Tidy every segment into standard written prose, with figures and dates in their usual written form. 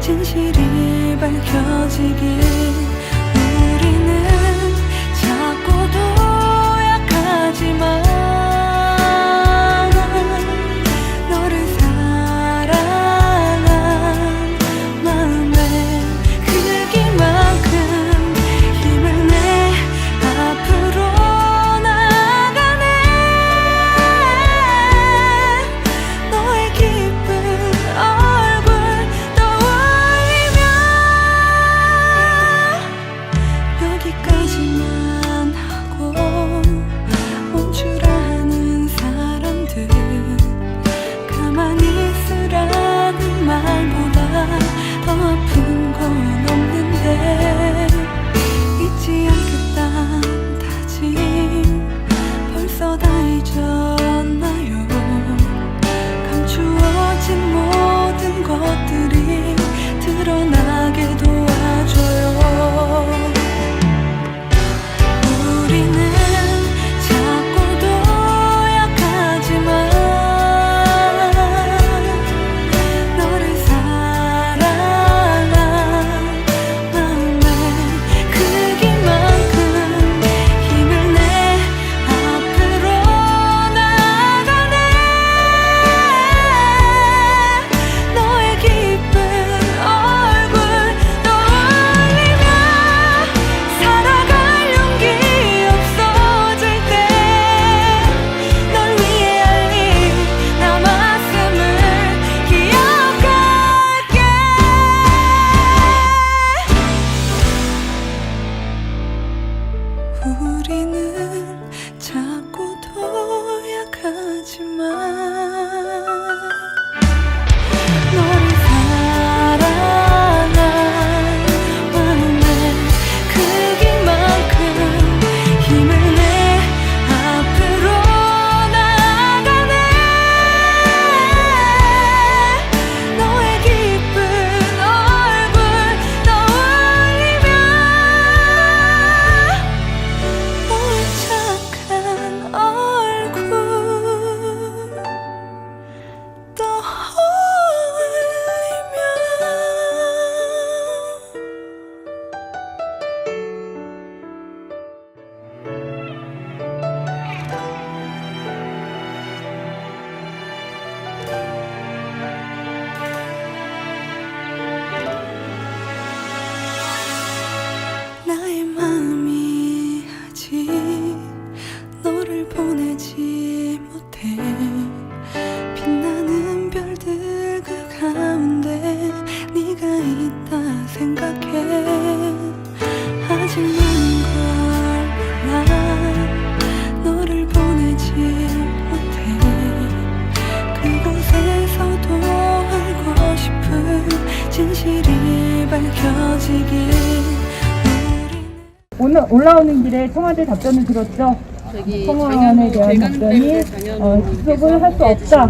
진실이 밝혀지길 우리는 작고도 약하지만 너를 사랑한 마음의 크기만큼 힘을 내 앞으로 나가네. 너의 기쁜 얼굴 여기까지만 하고 온 줄 아는 사람들 가만히 있으라는 말보다 더 아픈 건 없는데 잊지 않겠다는 다짐 벌써 다 잊었나요? 감추어진 모든 것들이 드러나게 도와줘요. 우리는 작고도 약하지만 너를 사랑한 마음의 크기만큼 힘을 내 앞으로 나가네. 너의 기쁜 얼굴 떠올리며 살아갈 용기 없어질 때 널 위해 알린 남았음을 기억할게. 우리는 작고도 약하지만 너를 사랑한 마음의 크기만큼 힘을 내 앞으로 나가네. 너의 기쁜 얼굴 떠올리며 너의 착한 얼굴 나의 마음이 아직 너를 보내지 못해 빛나는 별들 그 가운데 네가 있다 생각해. 아직 나는 걸 몰라 너를 보내지 못해 그곳에서도 알고 싶은 진실이 밝혀지길. 오늘 올라오는 길에 청와대 답변을 들었죠. 청와원에 대한 답변이 직속을 할 수 없다.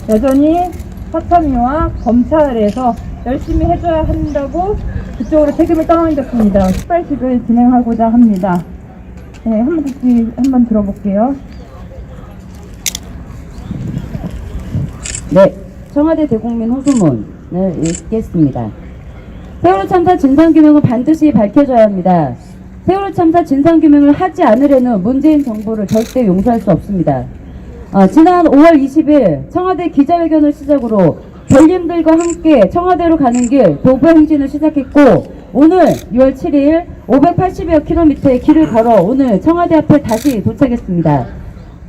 여전히 사참위와 검찰에서 열심히 해줘야 한다고 그쪽으로 책임을 떠넘겼습니다. 식발식을 진행하고자 합니다. 네, 한번 들어볼게요. 네, 청와대 대국민 호소문을 읽겠습니다. 세월호 참사 진상규명은 반드시 밝혀져야 합니다. 세월호 참사 진상규명을 하지 않으려는 문재인 정부를 절대 용서할 수 없습니다. 지난 5월 20일 청와대 기자회견을 시작으로 별님들과 함께 청와대로 가는 길 도보 행진을 시작했고 오늘 6월 7일 580여 킬로미터의 길을 걸어 오늘 청와대 앞에 다시 도착했습니다.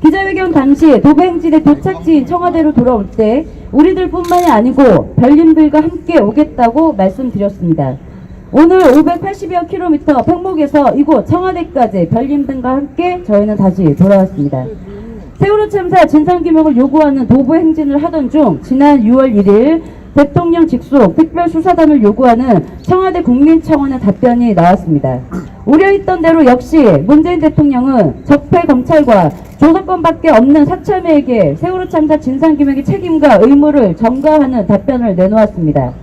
기자회견 당시 도보 행진의 도착지인 청와대로 돌아올 때 우리들뿐만이 아니고 별님들과 함께 오겠다고 말씀드렸습니다. 오늘 580여 킬로미터 평목에서 이곳 청와대까지 별님들과 함께 저희는 다시 돌아왔습니다. 세월호 참사 진상규명을 요구하는 도보 행진을 하던 중 지난 6월 1일 대통령 직속 특별수사단을 요구하는 청와대 국민청원의 답변이 나왔습니다. 우려했던 대로 역시 문재인 대통령은 적폐 검찰과 조사권밖에 없는 사참위에게 세월호 참사 진상규명의 책임과 의무를 전가하는 답변을 내놓았습니다.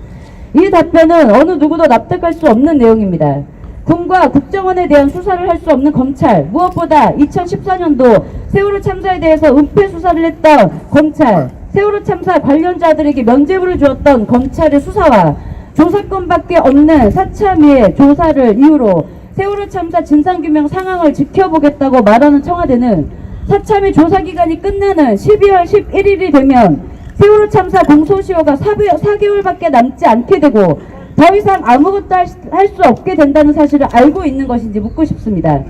이 답변은 어느 누구도 납득할 수 없는 내용입니다. 군과 국정원에 대한 수사를 할 수 없는 검찰, 무엇보다 2014년도 세월호 참사에 대해서 은폐 수사를 했던 검찰, 세월호 참사 관련자들에게 면죄부를 주었던 검찰의 수사와 조사권밖에 없는 사참위의 조사를 이유로 세월호 참사 진상규명 상황을 지켜보겠다고 말하는 청와대는 사참위 조사기간이 끝나는 12월 11일이 되면 세월호 참사 공소시효가 4개월밖에 남지 않게 되고 더 이상 아무것도 할 수 없게 된다는 사실을 알고 있는 것인지 묻고 싶습니다.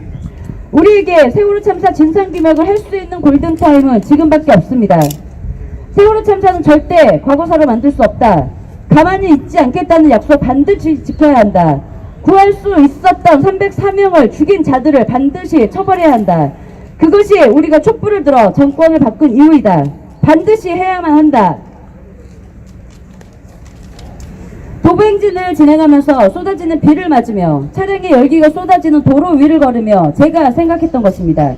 우리에게 세월호 참사 진상규명을 할 수 있는 골든타임은 지금밖에 없습니다. 세월호 참사는 절대 과거사로 만들 수 없다. 가만히 있지 않겠다는 약속 반드시 지켜야 한다. 구할 수 있었던 304명을 죽인 자들을 반드시 처벌해야 한다. 그것이 우리가 촛불을 들어 정권을 바꾼 이유이다. 반드시 해야만 한다. 도보행진을 진행하면서 쏟아지는 비를 맞으며 차량의 열기가 쏟아지는 도로 위를 걸으며 제가 생각했던 것입니다.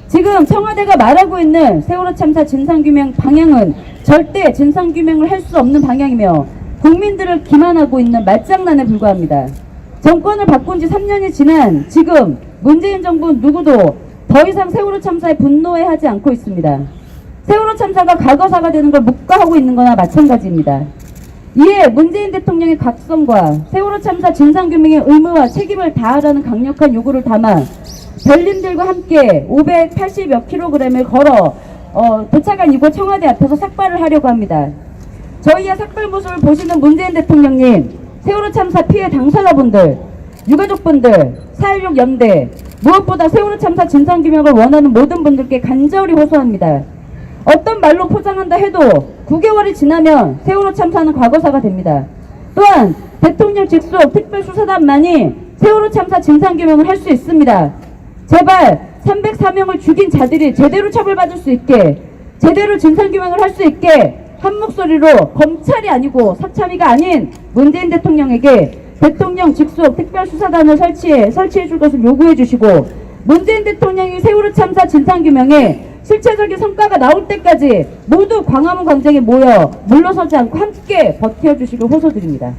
지금 청와대가 말하고 있는 세월호 참사 진상규명 방향은 절대 진상규명을 할 수 없는 방향이며 국민들을 기만하고 있는 말장난에 불과합니다. 정권을 바꾼 지 3년이 지난 지금 문재인 정부는 누구도 더 이상 세월호 참사에 분노해하지 않고 있습니다. 세월호 참사가 과거사가 되는 걸 묵과하고 있는 거나 마찬가지입니다. 이에 문재인 대통령의 각성과 세월호 참사 진상규명의 의무와 책임을 다하라는 강력한 요구를 담아 별님들과 함께 580여 킬로그램을 걸어 도착한 이곳 청와대 앞에서 삭발을 하려고 합니다. 저희의 삭발 모습을 보시는 문재인 대통령님, 세월호 참사 피해 당사자분들, 유가족분들, 4.16 연대, 무엇보다 세월호 참사 진상규명을 원하는 모든 분들께 간절히 호소합니다. 어떤 말로 포장한다 해도 9개월이 지나면 세월호 참사는 과거사가 됩니다. 또한 대통령 직속 특별수사단만이 세월호 참사 진상규명을 할 수 있습니다. 제발 304명을 죽인 자들이 제대로 처벌받을 수 있게, 제대로 진상규명을 할 수 있게 한 목소리로 검찰이 아니고 사참위가 아닌 문재인 대통령에게 대통령 직속 특별수사단을 설치해 줄 것을 요구해 주시고, 문재인 대통령이 세월호 참사 진상규명에 실체적인 성과가 나올 때까지 모두 광화문 광장에 모여 물러서지 않고 함께 버텨주시길 호소드립니다.